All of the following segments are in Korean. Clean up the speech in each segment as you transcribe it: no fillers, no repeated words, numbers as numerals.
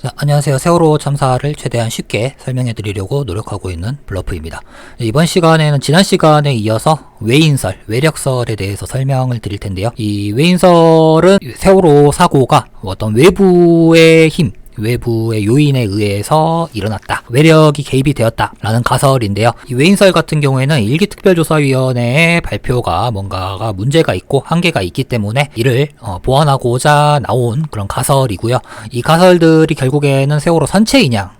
자, 안녕하세요. 세월호 참사를 최대한 쉽게 설명해 드리려고 노력하고 있는 블러프입니다. 이번 시간에는 지난 시간에 이어서 외인설, 외력설에 대해서 설명을 드릴 텐데요. 이 외인설은 세월호 사고가 어떤 외부의 힘, 외부의 요인에 의해서 일어났다. 외력이 개입이 되었다라는 가설인데요. 이 외인설 같은 경우에는 일기특별조사위원회의 발표가 뭔가가 문제가 있고 한계가 있기 때문에 이를 보완하고자 나온 그런 가설이고요. 이 가설들이 결국에는 세월호 선체 인양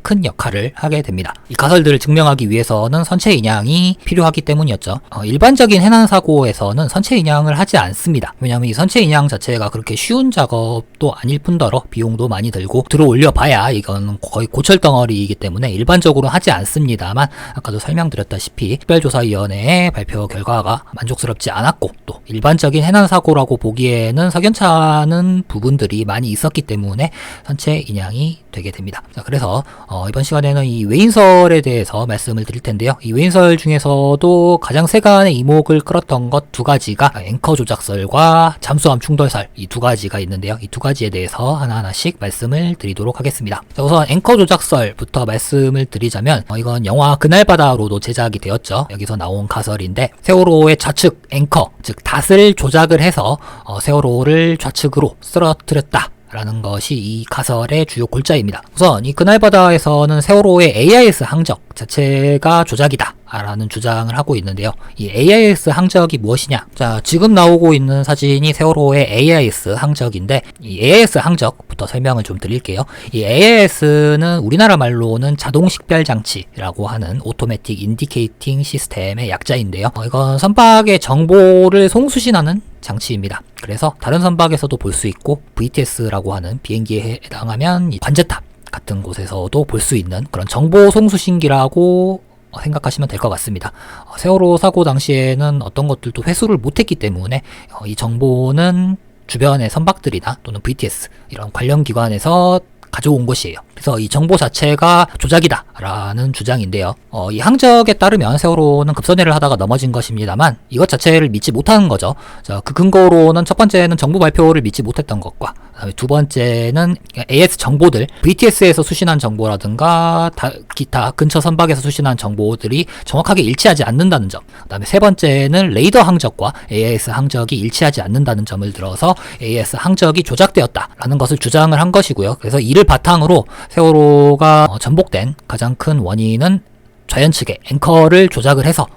큰 역할을 하게 됩니다. 이 가설들을 증명하기 위해서는 선체 인양이 필요하기 때문이었죠. 일반적인 해난사고에서는 선체 인양을 하지 않습니다. 왜냐하면 이 선체 인양 자체가 그렇게 쉬운 작업도 아닐 뿐더러 비용도 많이 들고 들어올려 봐야 이건 거의 고철덩어리이기 때문에 일반적으로 하지 않습니다만, 아까도 설명드렸다시피 특별조사위원회의 발표 결과가 만족스럽지 않았고 또 일반적인 해난사고라고 보기에는 석연찮은 부분들이 많이 있었기 때문에 선체 인양이 되게 됩니다. 자, 그래서 이번 시간에는 이 외인설에 대해서 말씀을 드릴 텐데요. 이 외인설 중에서도 가장 세간의 이목을 끌었던 것 두 가지가 앵커 조작설과 잠수함 충돌설, 이 두 가지가 있는데요. 이 두 가지에 대해서 하나하나씩 말씀을 드리도록 하겠습니다. 자, 우선 앵커 조작설부터 말씀을 드리자면 이건 영화 그날바다로도 제작이 되었죠. 여기서 나온 가설인데, 세월호의 좌측 앵커, 즉 닷을 조작을 해서 세월호를 좌측으로 쓰러뜨렸다 라는 것이 이 가설의 주요 골자입니다. 우선 이 그날바다에서는 세월호의 AIS 항적 자체가 조작이다 라는 주장을 하고 있는데요. 이 AIS 항적이 무엇이냐? 자, 지금 나오고 있는 사진이 세월호의 AIS 항적인데, 이 AIS 항적부터 설명을 좀 드릴게요. 이 AIS는 우리나라 말로는 자동 식별 장치라고 하는 오토매틱 인디케이팅 시스템의 약자인데요. 이건 선박의 정보를 송수신하는 장치입니다. 그래서 다른 선박에서도 볼 수 있고, VTS라고 하는 비행기에 해당하면 이 관제탑 같은 곳에서도 볼 수 있는 그런 정보 송수신기라고 생각하시면 될 것 같습니다. 세월호 사고 당시에는 어떤 것들도 회수를 못했기 때문에 이 정보는 주변의 선박들이나 또는 VTS 이런 관련 기관에서 가져온 것이에요. 그래서 이 정보 자체가 조작이다 라는 주장인데요. 이 항적에 따르면 세월호는 급선회를 하다가 넘어진 것입니다만 이것 자체를 믿지 못하는 거죠. 자, 그 근거로는 첫 번째는 정부 발표를 믿지 못했던 것과 그다음에 두 번째는 AS 정보들, VTS에서 수신한 정보라든가 기타 근처 선박에서 수신한 정보들이 정확하게 일치하지 않는다는 점, 그다음에 세 번째는 레이더 항적과 AS 항적이 일치하지 않는다는 점을 들어서 AS 항적이 조작되었다라는 것을 주장을 한 것이고요. 그래서 이를 바탕으로 세월호가 전복된 가장 큰 원인은 좌연 측의 앵커를 조작을 해서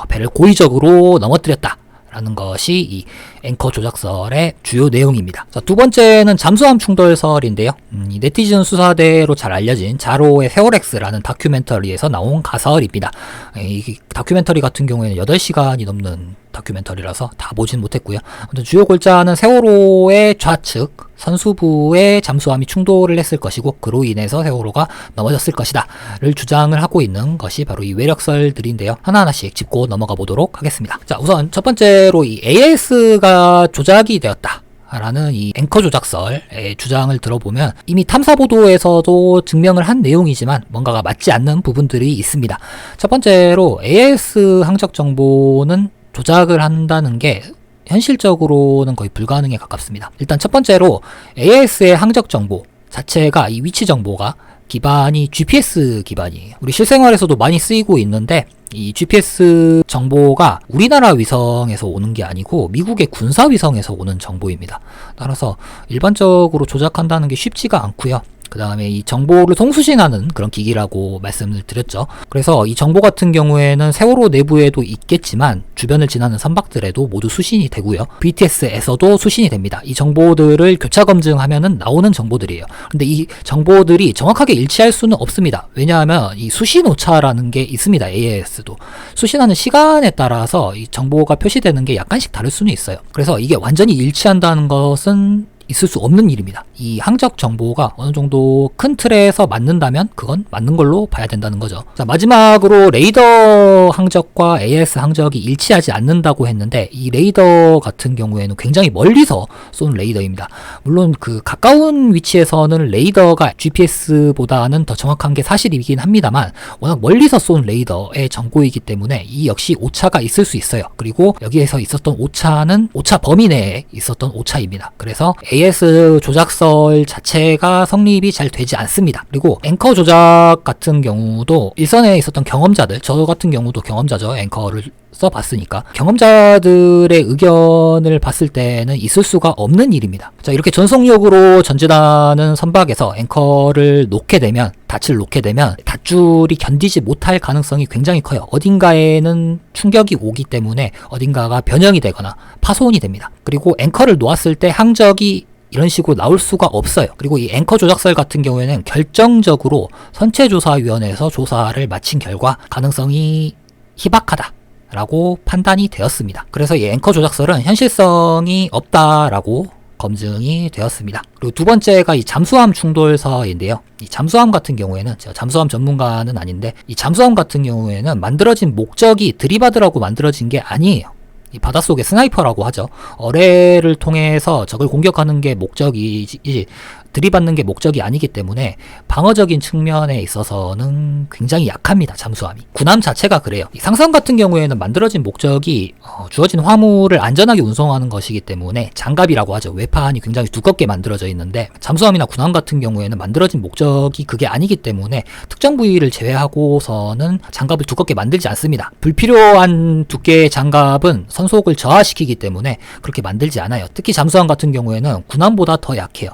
배를 고의적으로 넘어뜨렸다 라는 것이 이 앵커 조작설의 주요 내용입니다. 자, 두 번째는 잠수함 충돌설인데요. 이 네티즌 수사대로 잘 알려진 자로의 세월엑스라는 다큐멘터리에서 나온 가설입니다. 이 다큐멘터리 같은 경우에는 8시간이 넘는 다큐멘터리라서 다 보진 못했고요. 아무튼 주요 골자는 세월호의 좌측 선수부에 잠수함이 충돌을 했을 것이고 그로 인해서 세월호가 넘어졌을 것이다 를 주장을 하고 있는 것이 바로 이 외력설들인데요. 하나하나씩 짚고 넘어가 보도록 하겠습니다. 자, 우선 첫 번째로 이 AS가 조작이 되었다 라는 이 앵커 조작설의 주장을 들어보면 이미 탐사보도에서도 증명을 한 내용이지만 뭔가가 맞지 않는 부분들이 있습니다. 첫 번째로 AS 항적 정보는 조작을 한다는 게 현실적으로는 거의 불가능에 가깝습니다. 일단 첫 번째로 AS의 항적 정보 자체가, 이 위치 정보가 기반이 GPS 기반이에요. 우리 실생활에서도 많이 쓰이고 있는데 이 GPS 정보가 우리나라 위성에서 오는 게 아니고 미국의 군사 위성에서 오는 정보입니다. 따라서 일반적으로 조작한다는 게 쉽지가 않고요. 그 다음에 이 정보를 송수신하는 그런 기기라고 말씀을 드렸죠. 그래서 이 정보 같은 경우에는 세월호 내부에도 있겠지만 주변을 지나는 선박들에도 모두 수신이 되고요. VTS에서도 수신이 됩니다. 이 정보들을 교차 검증하면은 나오는 정보들이에요. 근데 이 정보들이 정확하게 일치할 수는 없습니다. 왜냐하면 이 수신 오차라는 게 있습니다. AIS도. 수신하는 시간에 따라서 이 정보가 표시되는 게 약간씩 다를 수는 있어요. 그래서 이게 완전히 일치한다는 것은 있을 수 없는 일입니다. 이 항적 정보가 어느 정도 큰 틀에서 맞는다면 그건 맞는 걸로 봐야 된다는 거죠. 자, 마지막으로 레이더 항적과 AS 항적이 일치하지 않는다고 했는데 이 레이더 같은 경우에는 굉장히 멀리서 쏜 레이더입니다. 물론 그 가까운 위치에서는 레이더가 GPS보다는 더 정확한 게 사실이긴 합니다만 워낙 멀리서 쏜 레이더의 정보이기 때문에 이 역시 오차가 있을 수 있어요. 그리고 여기에서 있었던 오차는 오차 범위 내에 있었던 오차입니다. 그래서 AS 조작설 자체가 성립이 잘 되지 않습니다. 그리고 앵커 조작 같은 경우도 일선에 있었던 경험자들, 저 같은 경우도 경험자죠. 앵커를 써봤으니까 경험자들의 의견을 봤을 때는 있을 수가 없는 일입니다. 자, 이렇게 전속력으로 전진하는 선박에서 앵커를 놓게 되면, 닻을 놓게 되면 닷줄이 견디지 못할 가능성이 굉장히 커요. 어딘가에는 충격이 오기 때문에 어딘가가 변형이 되거나 파손이 됩니다. 그리고 앵커를 놓았을 때 항적이 이런 식으로 나올 수가 없어요. 그리고 이 앵커 조작설 같은 경우에는 결정적으로 선체조사위원회에서 조사를 마친 결과 가능성이 희박하다 라고 판단이 되었습니다. 그래서 이 앵커 조작설은 현실성이 없다라고 검증이 되었습니다. 그리고 두 번째가 이 잠수함 충돌설인데요. 이 잠수함 같은 경우에는, 제가 잠수함 전문가는 아닌데, 이 잠수함 같은 경우에는 만들어진 목적이 들이받으라고 만들어진 게 아니에요. 이 바닷속의 스나이퍼라고 하죠. 어뢰를 통해서 적을 공격하는 게 목적이지 들이받는 게 목적이 아니기 때문에 방어적인 측면에 있어서는 굉장히 약합니다. 잠수함이. 군함 자체가 그래요. 이 상선 같은 경우에는 만들어진 목적이 주어진 화물을 안전하게 운송하는 것이기 때문에 장갑이라고 하죠. 외판이 굉장히 두껍게 만들어져 있는데, 잠수함이나 군함 같은 경우에는 만들어진 목적이 그게 아니기 때문에 특정 부위를 제외하고서는 장갑을 두껍게 만들지 않습니다. 불필요한 두께의 장갑은 선속을 저하시키기 때문에 그렇게 만들지 않아요. 특히 잠수함 같은 경우에는 군함보다 더 약해요.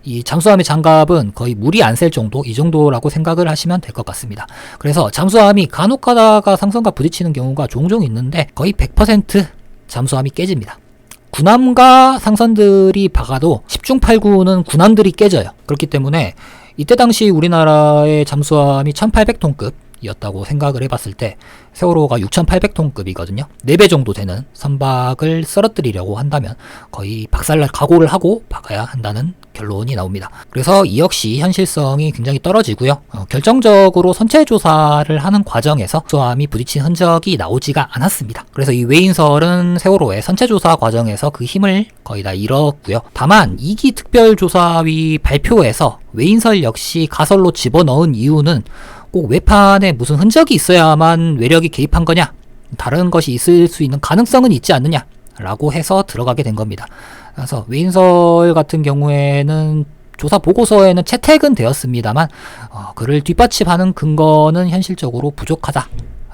이 잠수함의 장갑은 거의 물이 안 셀 정도, 이 정도라고 생각을 하시면 될 것 같습니다. 그래서 잠수함이 간혹 가다가 상선과 부딪히는 경우가 종종 있는데 거의 100% 잠수함이 깨집니다. 군함과 상선들이 박아도 10중 8구는 군함들이 깨져요. 그렇기 때문에 이때 당시 우리나라의 잠수함이 1800톤급 이었다고 생각을 해봤을 때 세월호가 6800톤급이거든요. 4배 정도 되는 선박을 쓰러뜨리려고 한다면 거의 박살날 각오를 하고 박아야 한다는 결론이 나옵니다. 그래서 이 역시 현실성이 굉장히 떨어지고요. 결정적으로 선체 조사를 하는 과정에서 잠수함이 부딪힌 흔적이 나오지가 않았습니다. 그래서 이 외인설은 세월호의 선체 조사 과정에서 그 힘을 거의 다 잃었고요. 다만 2기 특별조사위 발표에서 외인설 역시 가설로 집어넣은 이유는 꼭 외판에 무슨 흔적이 있어야만 외력이 개입한 거냐, 다른 것이 있을 수 있는 가능성은 있지 않느냐 라고 해서 들어가게 된 겁니다. 그래서 외인설 같은 경우에는 조사 보고서에는 채택은 되었습니다만 그를 뒷받침하는 근거는 현실적으로 부족하다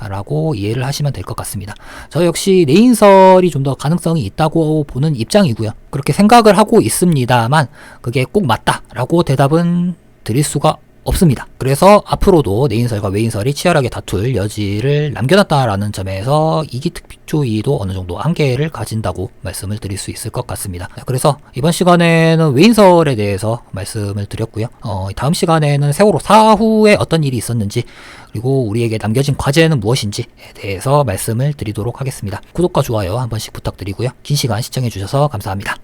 라고 이해를 하시면 될 것 같습니다. 저 역시 내인설이 좀 더 가능성이 있다고 보는 입장이고요. 그렇게 생각을 하고 있습니다만 그게 꼭 맞다 라고 대답은 드릴 수가 없습니다. 그래서 앞으로도 내인설과 외인설이 치열하게 다툴 여지를 남겨놨다라는 점에서 이기 특조위도 어느 정도 한계를 가진다고 말씀을 드릴 수 있을 것 같습니다. 그래서 이번 시간에는 외인설에 대해서 말씀을 드렸고요. 다음 시간에는 세월호 사후에 어떤 일이 있었는지, 그리고 우리에게 남겨진 과제는 무엇인지에 대해서 말씀을 드리도록 하겠습니다. 구독과 좋아요 한 번씩 부탁드리고요. 긴 시간 시청해주셔서 감사합니다.